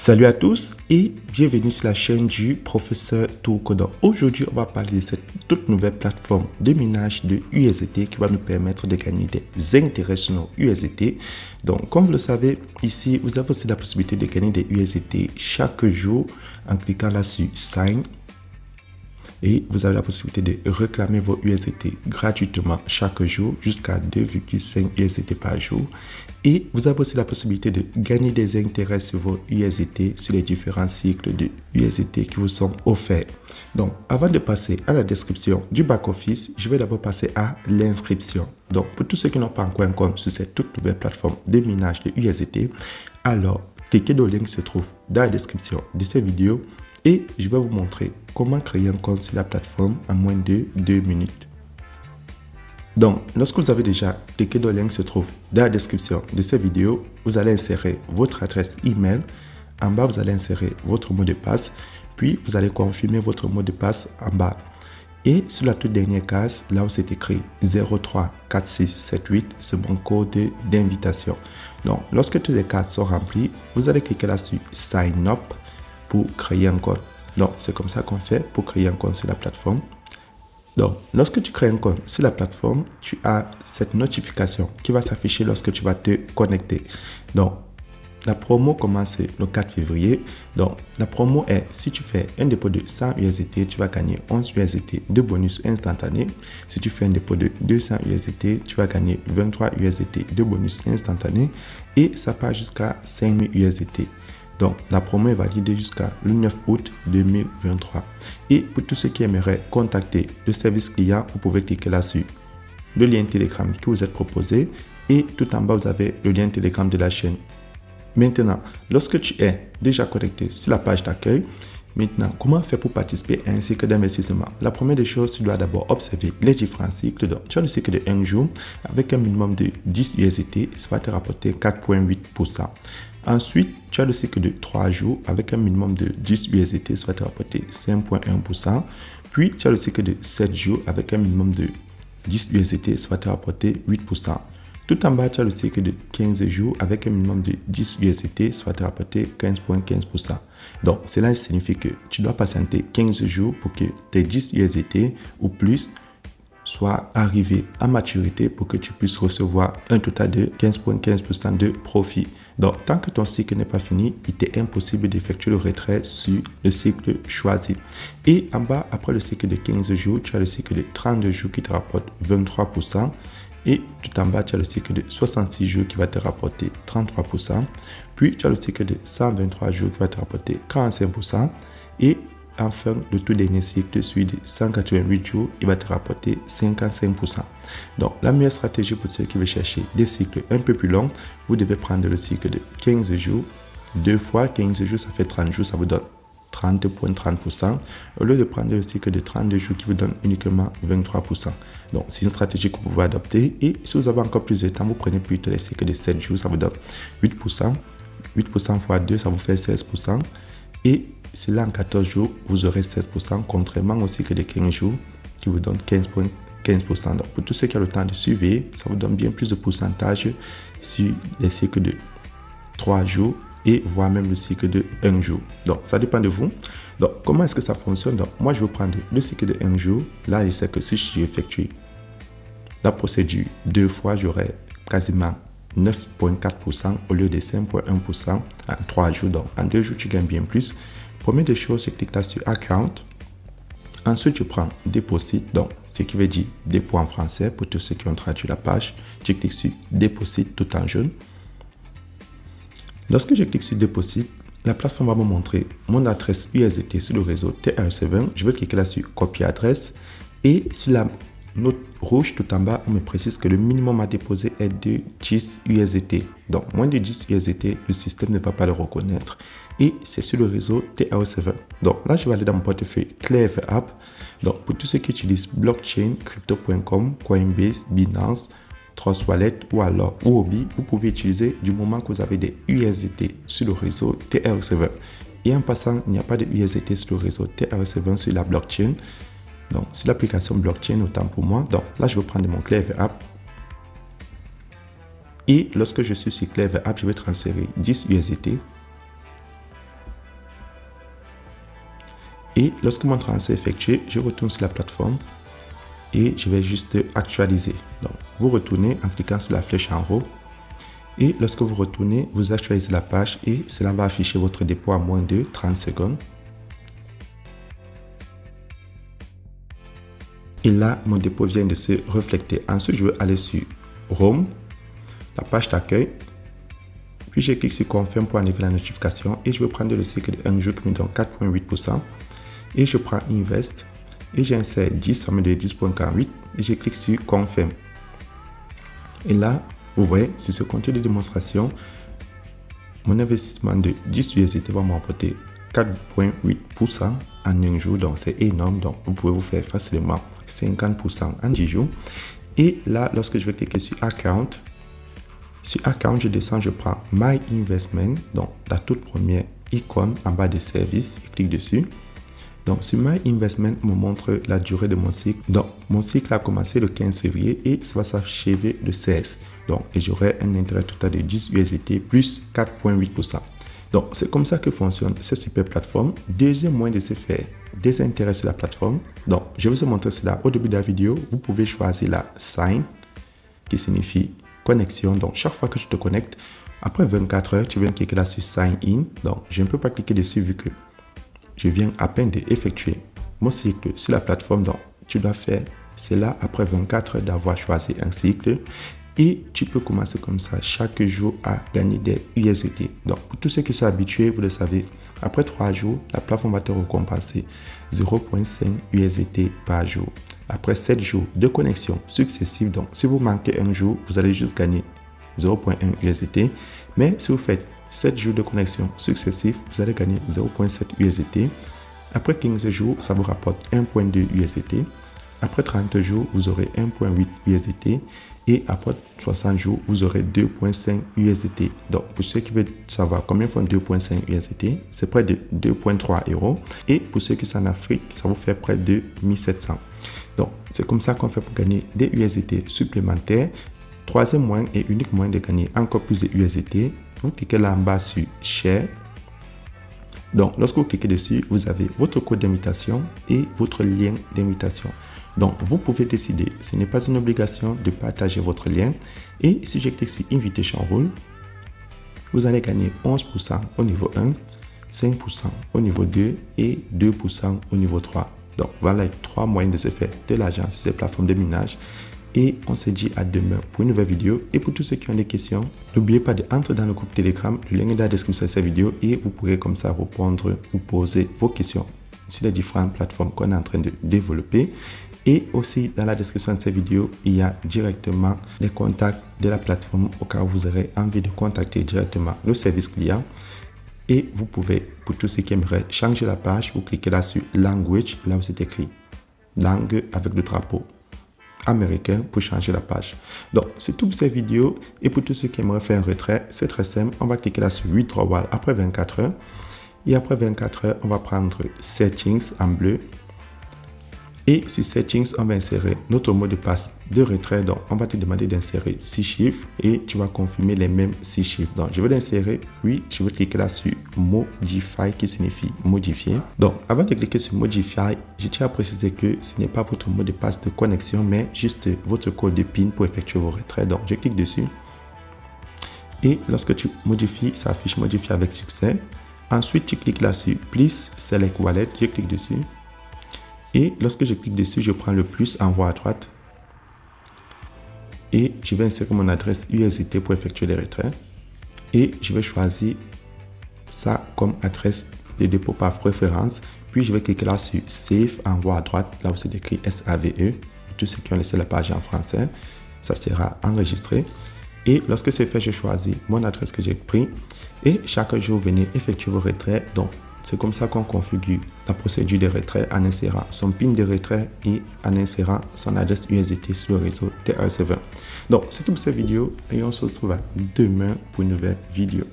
Salut à tous et bienvenue sur la chaîne du professeur Tourcodon. Aujourd'hui, on va parler de cette toute nouvelle plateforme de minage de USDT qui va nous permettre de gagner des intérêts sur nos USDT. Donc, comme vous le savez, ici, vous avez aussi la possibilité de gagner des USDT chaque jour en cliquant là sur Sign. Et vous avez la possibilité de réclamer vos USDT gratuitement chaque jour jusqu'à 2,5 USDT par jour. Et vous avez aussi la possibilité de gagner des intérêts sur vos USDT sur les différents cycles de USDT qui vous sont offerts. Donc, avant de passer à la description du back-office, je vais d'abord passer à l'inscription. Donc, pour tous ceux qui n'ont pas encore un compte sur cette toute nouvelle plateforme de minage de USDT, alors cliquez dans le lien qui se trouve dans la description de cette vidéo. Et je vais vous montrer comment créer un compte sur la plateforme en moins de 2 minutes. Donc, lorsque vous avez déjà cliqué dans le lien qui se trouve dans la description de cette vidéo, vous allez insérer votre adresse email. En bas, vous allez insérer votre mot de passe. Puis, vous allez confirmer votre mot de passe en bas. Et sur la toute dernière case, là où c'est écrit 034678, c'est mon code d'invitation. Donc, lorsque toutes les cases sont remplies, vous allez cliquer là sur Sign Up pour créer un compte. Donc, c'est comme ça qu'on fait pour créer un compte sur la plateforme. Donc, lorsque tu crées un compte sur la plateforme, tu as cette notification qui va s'afficher lorsque tu vas te connecter. Donc, la promo commence le 4 février. Donc, la promo est, si tu fais un dépôt de 100 USDT, tu vas gagner 11 USDT de bonus instantané. Si tu fais un dépôt de 200 USDT, tu vas gagner 23 USDT de bonus instantané. Et ça part jusqu'à 5000 USDT. Donc, la promo est validée jusqu'à le 9 août 2023. Et pour tous ceux qui aimeraient contacter le service client, vous pouvez cliquer là-dessus. Le lien Telegram qui vous est proposé et tout en bas, vous avez le lien Telegram de la chaîne. Maintenant, lorsque tu es déjà connecté sur la page d'accueil, maintenant, comment faire pour participer à un cycle d'investissement? La première des choses, tu dois d'abord observer les différents cycles. Donc, tu as le cycle de 1 jour avec un minimum de 10 USDT, ça va te rapporter 4,8%. Ensuite, tu as le cycle de 3 jours avec un minimum de 10 USDT, ça va te rapporter 5,1%. Puis, tu as le cycle de 7 jours avec un minimum de 10 USDT, ça va te rapporter 8%. Tout en bas, tu as le cycle de 15 jours avec un minimum de 10 USDT, ça va te rapporter 15,15%. Donc, cela signifie que tu dois patienter 15 jours pour que tes 10 USDT ou plus soient arrivés à maturité pour que tu puisses recevoir un total de 15,15% de profit. Donc, tant que ton cycle n'est pas fini, il t'est impossible d'effectuer le retrait sur le cycle choisi. Et en bas, après le cycle de 15 jours, tu as le cycle de 32 jours qui te rapporte 23%. Et tout en bas, tu as le cycle de 66 jours qui va te rapporter 33%. Puis, tu as le cycle de 123 jours qui va te rapporter 45%. Et enfin, le tout dernier cycle, celui de 188 jours, il va te rapporter 55%. Donc, la meilleure stratégie pour ceux qui veulent chercher des cycles un peu plus longs, vous devez prendre le cycle de 15 jours. 2 fois 15 jours, ça fait 30 jours, ça vous donne 30,30%, au lieu de prendre le cycle de 32 jours qui vous donne uniquement 23%. Donc, c'est une stratégie que vous pouvez adopter. Et si vous avez encore plus de temps, vous prenez plutôt les cycles de 7 jours, ça vous donne 8%. 8% fois 2, ça vous fait 16%. Et si là, en 14 jours, vous aurez 16%, contrairement au cycle de 15 jours qui vous donne 15,15%. Donc, pour tous ceux qui ont le temps de suivre, ça vous donne bien plus de pourcentage sur les cycles de 3 jours et voire même le cycle de 1 jour. Donc, ça dépend de vous. Donc, comment est-ce que ça fonctionne? Donc, moi, je vais prendre le cycle de 1 jour. Là, je sais que si j'effectue la procédure 2 fois, j'aurai quasiment 9,4% au lieu de 5,1% en 3 jours. Donc, en 2 jours, tu gagnes bien plus. Première des choses, je clique là sur Account. Ensuite, je prends Deposit, donc ce qui veut dire dépôt en français pour tous ceux qui ont traduit la page. Je clique sur Deposit tout en jaune. Lorsque je clique sur Deposit, la plateforme va me montrer mon adresse USDT sur le réseau TR7. Je vais cliquer là sur Copier adresse. Et sur la note rouge tout en bas, on me précise que le minimum à déposer est de 10 USDT. Donc, moins de 10 USDT, le système ne va pas le reconnaître. Et c'est sur le réseau TR7. Donc là, je vais aller dans mon portefeuille Clever App. Donc, pour tous ceux qui utilisent blockchain, crypto.com, Coinbase, Binance, Trust Wallet ou alors Huobi, vous pouvez utiliser du moment que vous avez des USDT sur le réseau TR7. Et en passant, il n'y a pas de USDT sur le réseau TR7 sur la blockchain. Donc, sur l'application blockchain, autant pour moi. Donc, là, je vais prendre mon Clever App. Et lorsque je suis sur Clever App, je vais transférer 10 USDT. Et lorsque mon transfert est effectué, je retourne sur la plateforme et je vais juste actualiser. Donc, vous retournez en cliquant sur la flèche en haut. Et lorsque vous retournez, vous actualisez la page et cela va afficher votre dépôt à moins de 30 secondes. Et là, mon dépôt vient de se refléter. Ensuite, je vais aller sur Home, la page d'accueil. Puis, je clique sur Confirme pour enlever la notification et je vais prendre le cycle de 1 jour qui me donne 4,8%. Et je prends Invest et j'insère 10 somme de 10,48 et je clique sur Confirme. Et là, vous voyez, sur ce compte de démonstration, mon investissement de 10 USDT va m'apporter 4,8% en un jour. Donc, c'est énorme. Donc, vous pouvez vous faire facilement 50% en 10 jours. Et là, lorsque je vais cliquer sur Account, je descends, je prends My Investment. Donc, la toute première icône en bas des services, je clique dessus. Donc, sur My Investment, me montre la durée de mon cycle. Donc, mon cycle a commencé le 15 février et ça va s'achever le 16. Donc, et j'aurai un intérêt total de 10 USDT plus 4,8%. Donc, c'est comme ça que fonctionne cette super plateforme. Deuxième moyen de se faire des intérêts sur la plateforme. Donc, je vais vous montrer cela au début de la vidéo. Vous pouvez choisir la Sign, qui signifie connexion. Donc, chaque fois que tu te connectes, après 24 heures, tu viens cliquer là sur Sign In. Donc, je ne peux pas cliquer dessus vu que je viens à peine d'effectuer mon cycle sur la plateforme. Donc, tu dois faire cela après 24 heures d'avoir choisi un cycle. Et tu peux commencer comme ça chaque jour à gagner des USDT. Donc, pour tous ceux qui sont habitués, vous le savez, après 3 jours, la plateforme va te récompenser 0,5 USDT par jour. Après 7 jours de connexion successive, donc si vous manquez un jour, vous allez juste gagner 0,1 USDT. Mais si vous faites 7 jours de connexion successifs, vous allez gagner 0,7 USDT. Après 15 jours, ça vous rapporte 1,2 USDT. Après 30 jours, vous aurez 1,8 USDT. Et après 60 jours, vous aurez 2,5 USDT. Donc, pour ceux qui veulent savoir combien font 2,5 USDT, c'est près de 2,3 euros. Et pour ceux qui sont en Afrique, ça vous fait près de 1700. Donc, c'est comme ça qu'on fait pour gagner des USDT supplémentaires. Troisième moyen et unique moyen de gagner encore plus de USDT, vous cliquez là en bas sur Share. Donc, lorsque vous cliquez dessus, vous avez votre code d'invitation et votre lien d'invitation. Donc, vous pouvez décider, ce n'est pas une obligation de partager votre lien. Et si je clique sur Invitation Rule, vous allez gagner 11% au niveau 1, 5% au niveau 2 et 2% au niveau 3. Donc, voilà les 3 moyens de se faire de l'argent sur ces plateformes de minage. Et on se dit à demain pour une nouvelle vidéo. Et pour tous ceux qui ont des questions, n'oubliez pas d'entrer dans le groupe Telegram. Le lien est dans la description de cette vidéo et vous pourrez comme ça répondre ou poser vos questions sur les différentes plateformes qu'on est en train de développer. Et aussi, dans la description de cette vidéo, il y a directement les contacts de la plateforme au cas où vous aurez envie de contacter directement le service client. Et vous pouvez, pour tous ceux qui aimeraient changer la page, vous cliquez là sur Language, là où c'est écrit langue avec le drapeau américain pour changer la page. Donc, c'est tout pour cette vidéo. Et pour tous ceux qui aimeraient faire un retrait, c'est très simple. On va cliquer là sur Withdrawal après 24 heures. Et après 24 heures, on va prendre Settings en bleu. Et sur Settings, on va insérer notre mot de passe de retrait. Donc, on va te demander d'insérer 6 chiffres et tu vas confirmer les mêmes 6 chiffres. Donc, je vais l'insérer, puis je vais cliquer là sur Modify qui signifie modifier. Donc, avant de cliquer sur Modify, je tiens à préciser que ce n'est pas votre mot de passe de connexion, mais juste votre code de PIN pour effectuer vos retraits. Donc, je clique dessus. Et lorsque tu modifies, ça affiche modifier avec succès. Ensuite, tu cliques là sur Please Select Wallet. Je clique dessus. Et lorsque je clique dessus, je prends le plus en haut à droite. Et je vais insérer mon adresse USDT pour effectuer les retraits. Et je vais choisir ça comme adresse de dépôt par préférence. Puis je vais cliquer là sur Save en haut à droite, là où c'est écrit SAVE. Pour tous ceux qui ont laissé la page en français, ça sera enregistré. Et lorsque c'est fait, je choisis mon adresse que j'ai pris. Et chaque jour, venez effectuer vos retraits. Donc, c'est comme ça qu'on configure la procédure de retrait en insérant son PIN de retrait et en insérant son adresse USDT sur le réseau TRC20. Donc, c'est tout pour cette vidéo et on se retrouve demain pour une nouvelle vidéo.